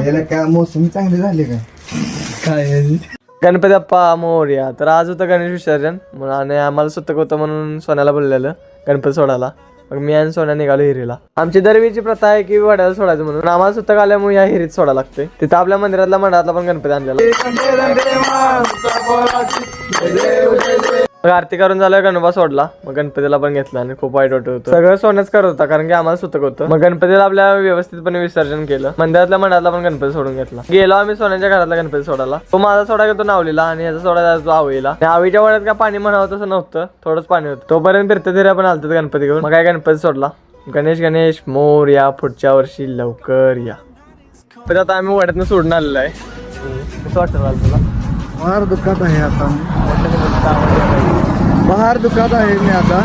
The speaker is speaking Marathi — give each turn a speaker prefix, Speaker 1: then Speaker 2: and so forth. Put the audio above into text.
Speaker 1: याला काय मोसम चांगले झाले का काय
Speaker 2: गणपती बाप्पा मोरया. तर आज होतं गणेश विसर्जन आणि आम्हाला सुतक होतं म्हणून सोन्याला बोललेलं गणपती सोडायला. मग मी आणि सोन्या निघालो हिरीला. आमची दरवीची प्रथा आहे की वड्याला सोडायचं म्हणून आम्हाला सुतक आल्यामुळे या हिरीत सोडायला लागते. तिथं आपल्या मंदिरातला मंडळातला पण गणपती आणलेला. मग आरती करून झालं गणपा सोडला. मग गणपतीला पण घेतला आणि खूप वाईट वाटत होतं. सगळं सोन्याच करत होता कारण की आम्हाला सुतक होतं. मग गणपतीला आपल्या व्यवस्थितपणे विसर्जन केलं. मंदिरातल्या मंडळातला पण गणपती सोडून घेतला. गेलो आम्ही सोन्याच्या घरातला गणपती सोडायला. तो माझा सोडा घेतो नावलीला आणि याचा सोडा जातो आवळीला. आवळीच्या वड्यात काय पाणी म्हणावं तसं नव्हतं, थोडंच पाणी होतं. तोपर्यंत फिरते फिर्या पण आलतात गणपती घेऊन. मग काय गणपती सोडला. गणेश गणेश मोरया, पुढच्या वर्षी लवकर या. तर आता आम्ही वड्यातनं सोडून आलेलो आहे. कसं वाटतं तुला?
Speaker 1: फार दुःखात आहे आता, फार दुःखात आहे मी आता.